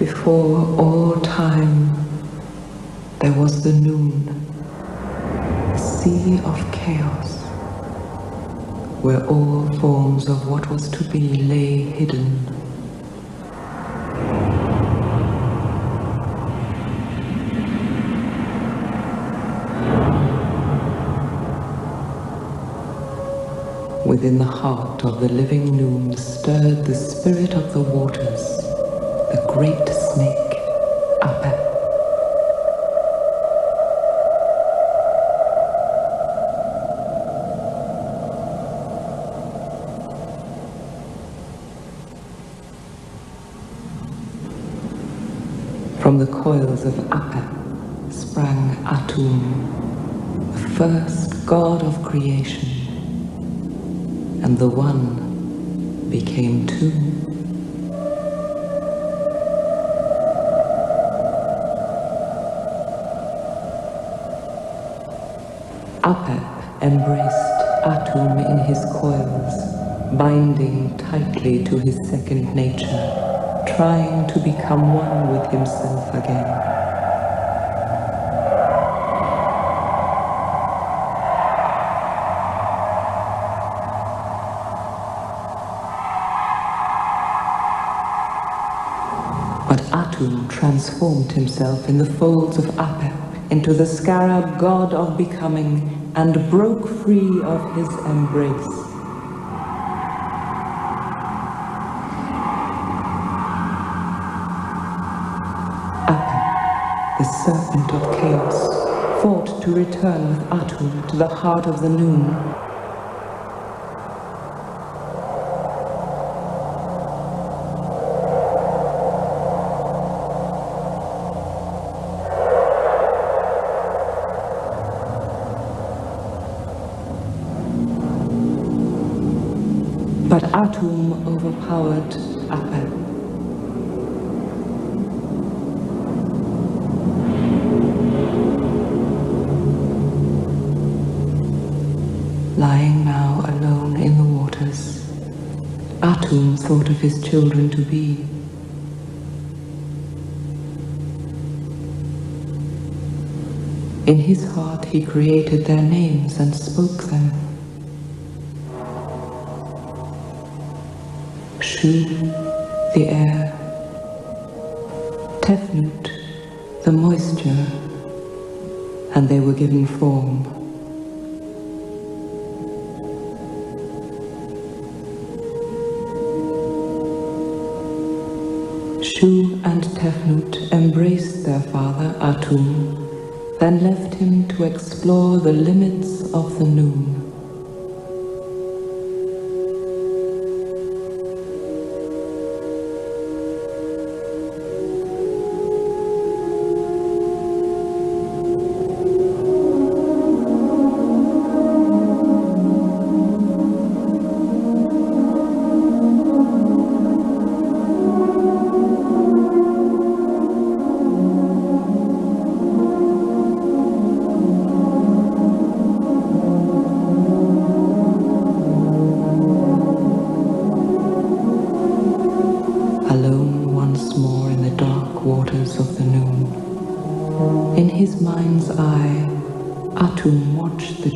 Before all time, there was the noon, the sea of chaos, where all forms of what was to be lay hidden. Within the heart of the living noon stirred the spirit of the waters, the great snake, Aset. From the coils of Aset sprang Atum, the first god of creation, and the one became two. Aset embraced Atum in his coils, binding tightly to his second nature, trying to become one with himself again. But Atum transformed himself in the folds of Aset into the scarab god of becoming and broke free of his embrace. The serpent of chaos fought to return with Atum to the heart of the noon. But Atum overpowered Aset. Lying now alone in the waters, Atum thought of his children to be. In his heart he created their names and spoke them. Shu, the air, Tefnut, the moisture, and they were given form. Shu and Tefnut embraced their father Atum, then left him to explore the limits of the noon.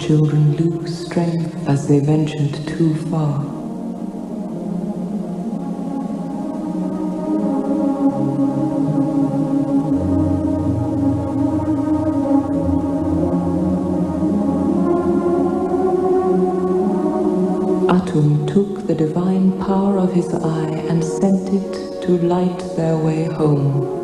Children lose strength as they ventured too far. Atum took the divine power of his eye and sent it to light their way home.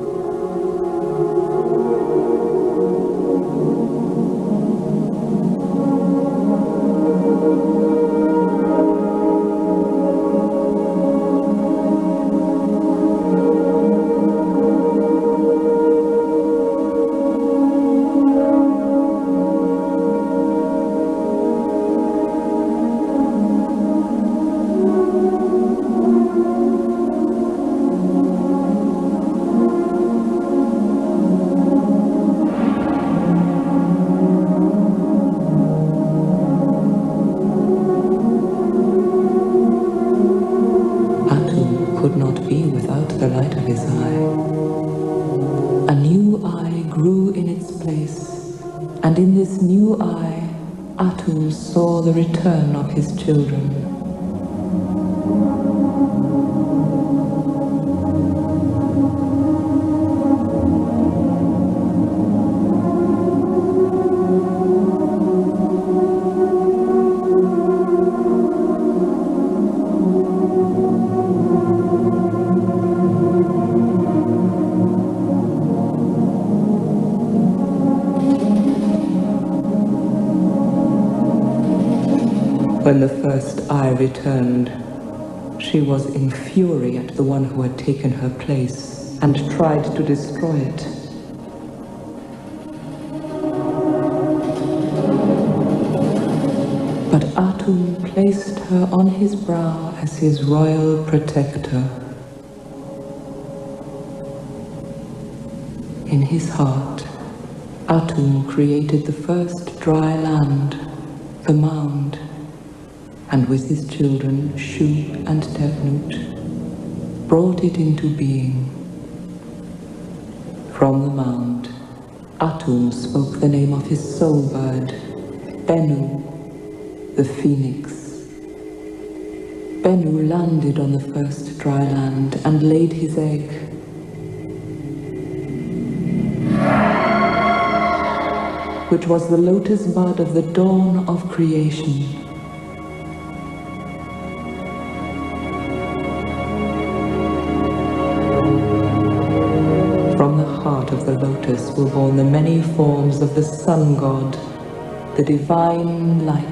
eye, Atum saw the return of his children. When the first eye returned, she was in fury at the one who had taken her place and tried to destroy it. But Atum placed her on his brow as his royal protector. In his heart, Atum created the first dry land, the mound, and with his children, Shu and Tefnut, brought it into being. From the mound, Atum spoke the name of his soul bird, Bennu, the phoenix. Bennu landed on the first dry land and laid his egg. Which was the lotus bud of the dawn of creation. From the heart of the lotus were born the many forms of the sun god, the divine light.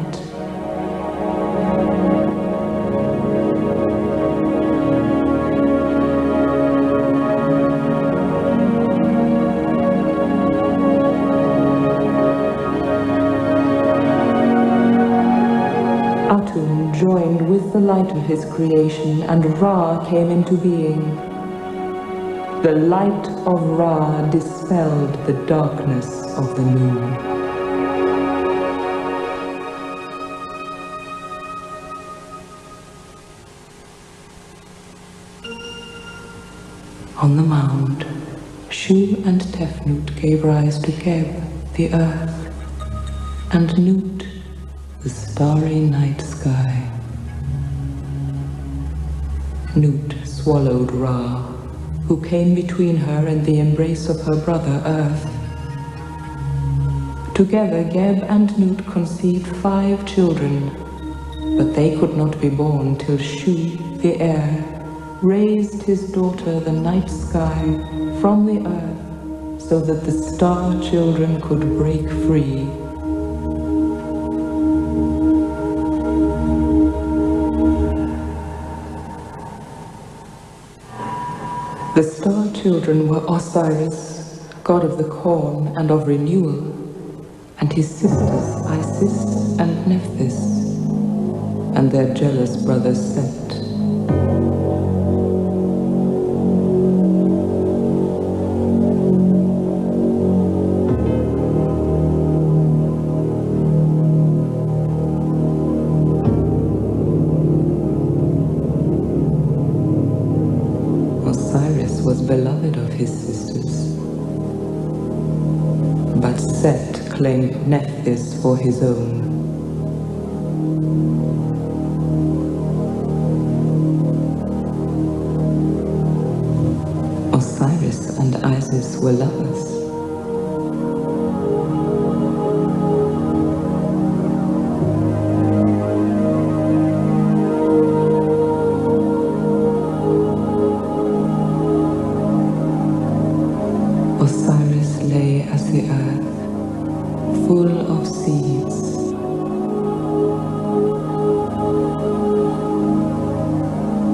Atum joined with the light of his creation, and Ra came into being. The light of Ra dispelled the darkness of the moon. On the mound, Shu and Tefnut gave rise to Geb, the earth, and Nut, the starry night sky. Nut swallowed Ra, who came between her and the embrace of her brother Earth. Together Geb and Nut conceived 5 children, but they could not be born till Shu, the heir, raised his daughter, the night sky, from the earth, so that the star children could break free. The star children were Osiris, god of the corn and of renewal, and his sisters Isis and Nephthys, and their jealous brother Set. Osiris was beloved of his sisters, but Set claimed Nephthys for his own. Osiris and Isis were lovers. Osiris lay as the earth, full of seeds.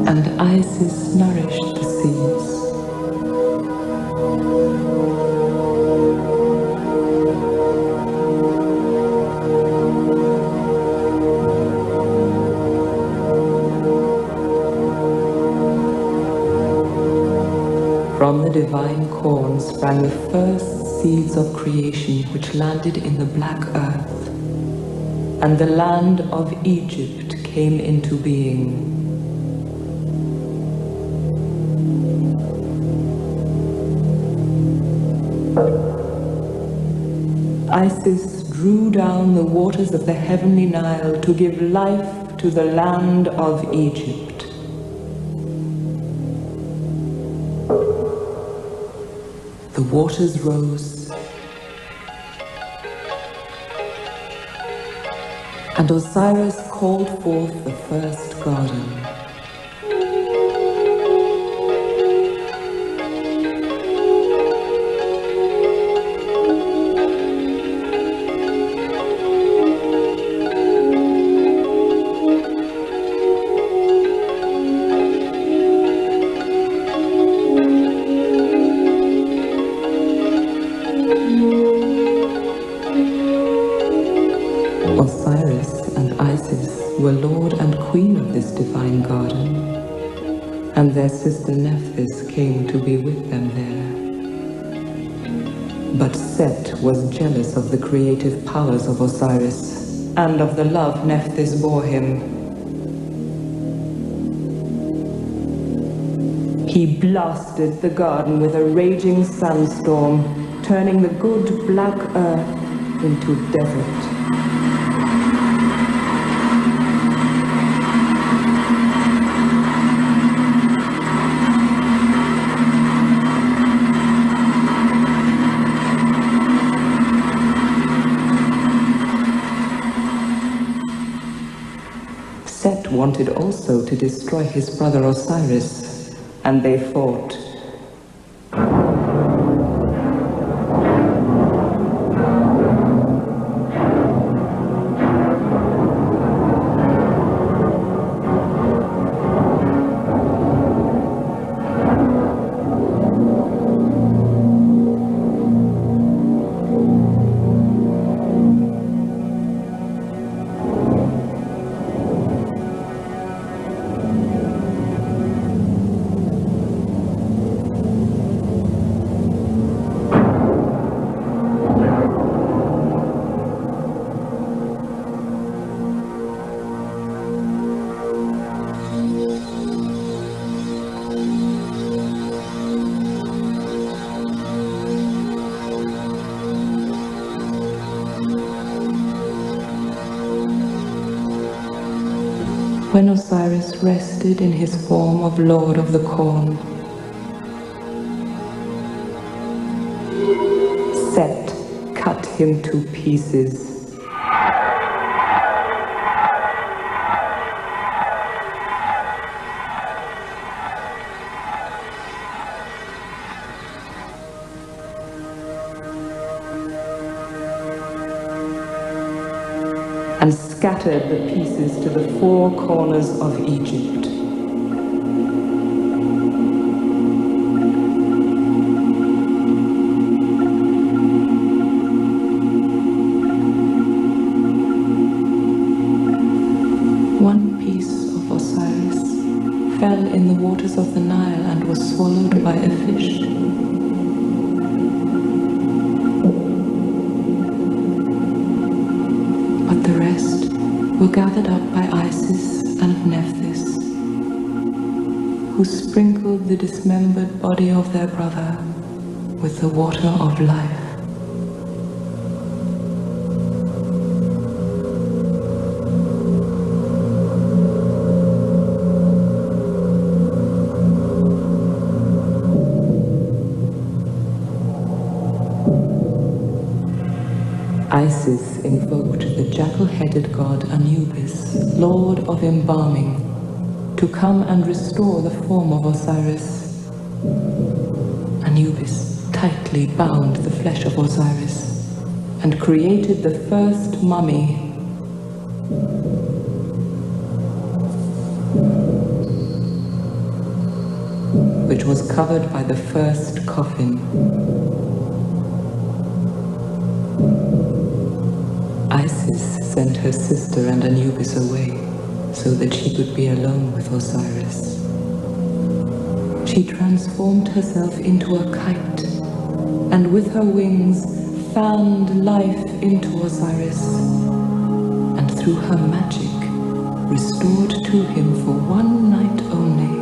And Isis nourished the seeds. From the divine corn sprang the first seeds of creation, which landed in the black earth, and the land of Egypt came into being. Isis drew down the waters of the heavenly Nile to give life to the land of Egypt. The waters rose, and Osiris called forth the first garden. Osiris and Isis were lord and queen of this divine garden, and their sister Nephthys came to be with them there. But Set was jealous of the creative powers of Osiris, and of the love Nephthys bore him. He blasted the garden with a raging sandstorm, turning the good black earth into desert. Set wanted also to destroy his brother Osiris, and they fought. When Osiris rested in his form of Lord of the Corn, Set cut him to pieces. And scattered the pieces to the four corners of Egypt. One piece of Osiris fell in the waters of the Nile and was swallowed by a fish. But the rest were gathered up by Isis and Nephthys, who sprinkled the dismembered body of their brother with the water of life. Isis invoked the jackal-headed god Anubis, lord of embalming, to come and restore the form of Osiris. Anubis tightly bound the flesh of Osiris and created the first mummy, which was covered by the first coffin. Isis sent her sister and Anubis away so that she could be alone with Osiris. She transformed herself into a kite, and with her wings fanned life into Osiris, and through her magic restored to him for one night only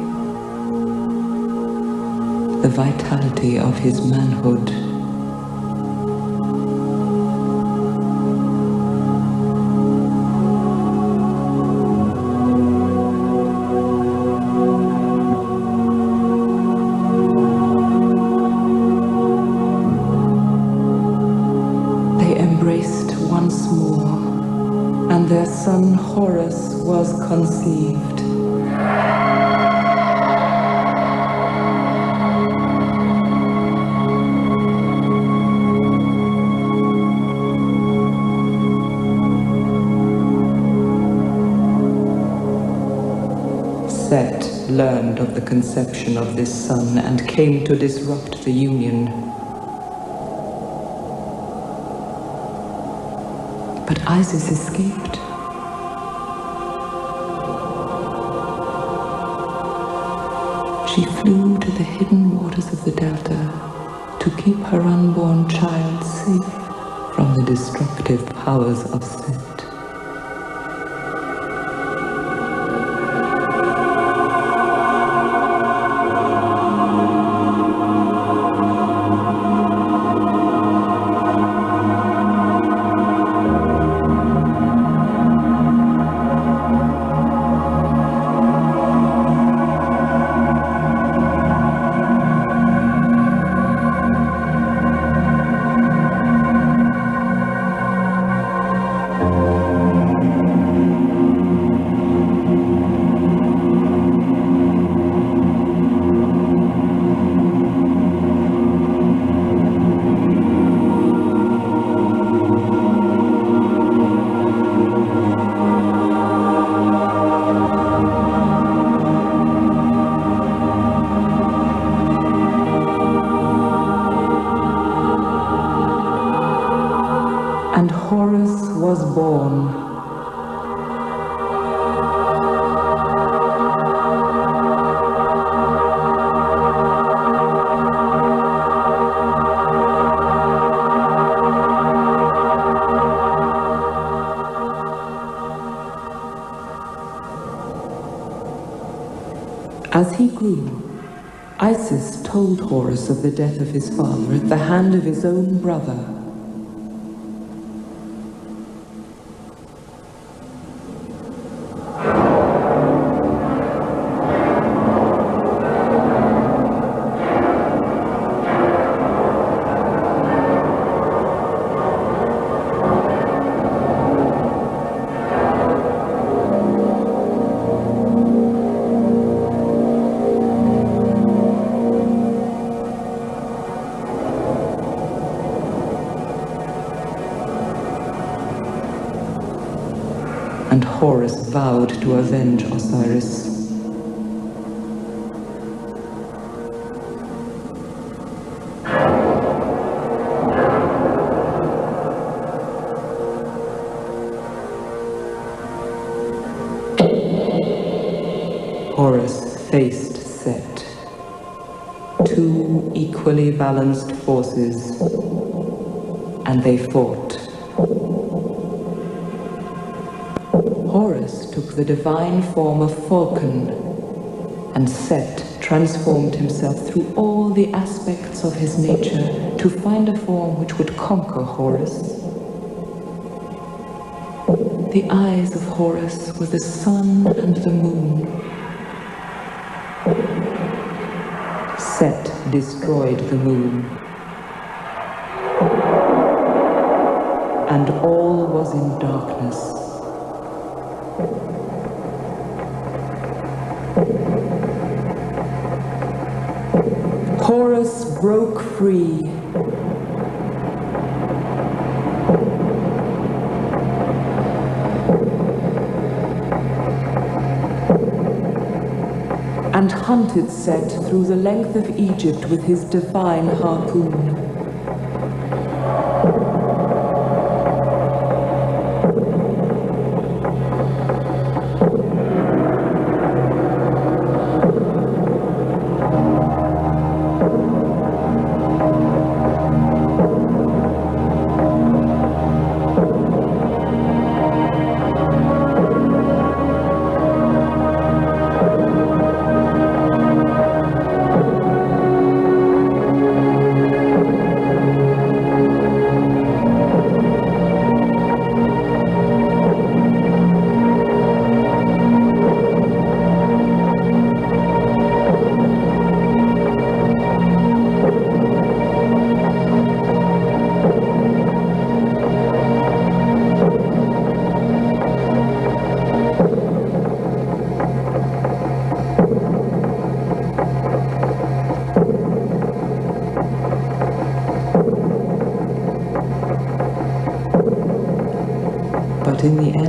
the vitality of his manhood. their son Horus was conceived. Set learned of the conception of this son and came to disrupt the union. But Isis escaped. She flew to the hidden waters of the Delta to keep her unborn child safe from the destructive powers of Set. And Horus was born. As he grew, Isis told Horus of the death of his father at the hand of his own brother. And Horus vowed to avenge Osiris. Horus faced Set, two equally balanced forces, and they fought. Horus took the divine form of Falcon, and Set transformed himself through all the aspects of his nature to find a form which would conquer Horus. The eyes of Horus were the sun and the moon. Set destroyed the moon, and all was in darkness. Horus broke free. And hunted Set through the length of Egypt with his divine harpoon.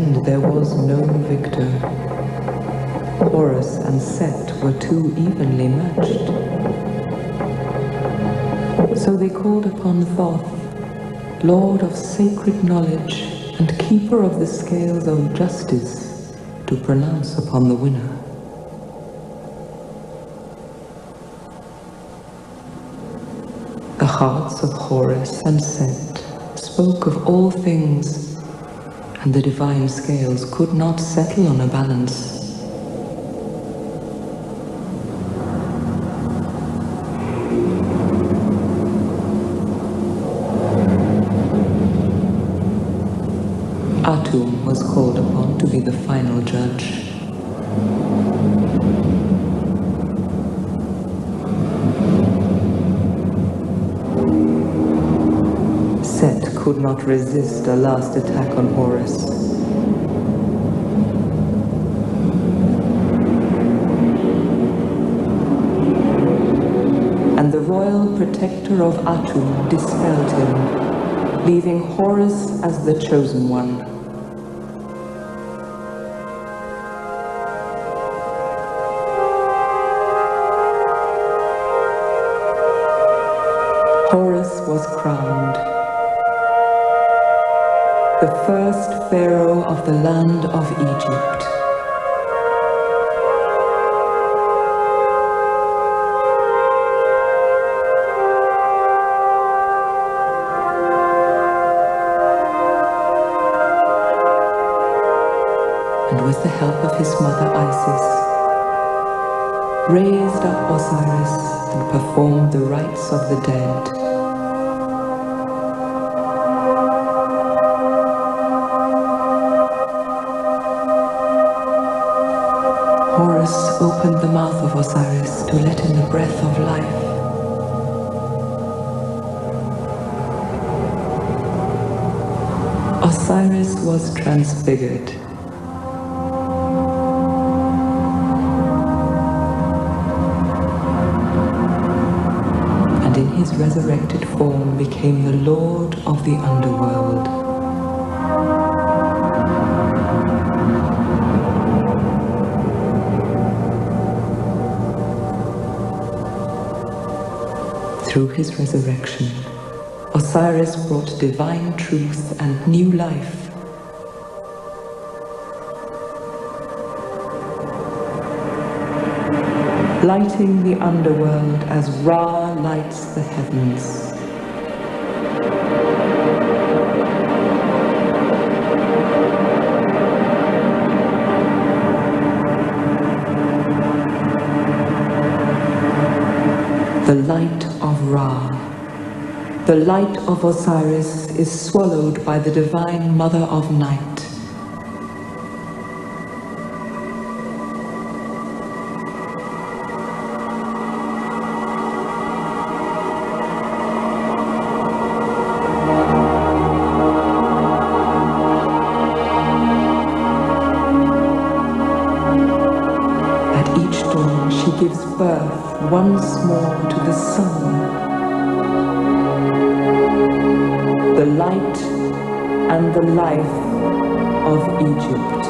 end there was no victor. Horus and Set were too evenly matched. So they called upon Thoth, Lord of sacred knowledge and keeper of the scales of justice, to pronounce upon the winner. The hearts of Horus and Set spoke of all things, and the divine scales could not settle on a balance. Atum was called upon to be the final judge. Set could not resist a last attack on Horus. And the royal protector of Atum dispelled him, leaving Horus as the chosen one. Horus was crowned, the first pharaoh of the land of Egypt. And with the help of his mother Isis, raised up Osiris and performed the rites of the dead. Horus opened the mouth of Osiris to let in the breath of life. Osiris was transfigured. And in his resurrected form became the Lord of the underworld. Through his resurrection, Osiris brought divine truth and new life. Lighting the underworld as Ra lights the heavens. The light of Ra, the light of Osiris, is swallowed by the divine Mother of Night. At each dawn she gives birth once more to the sun, the light and the life of Egypt.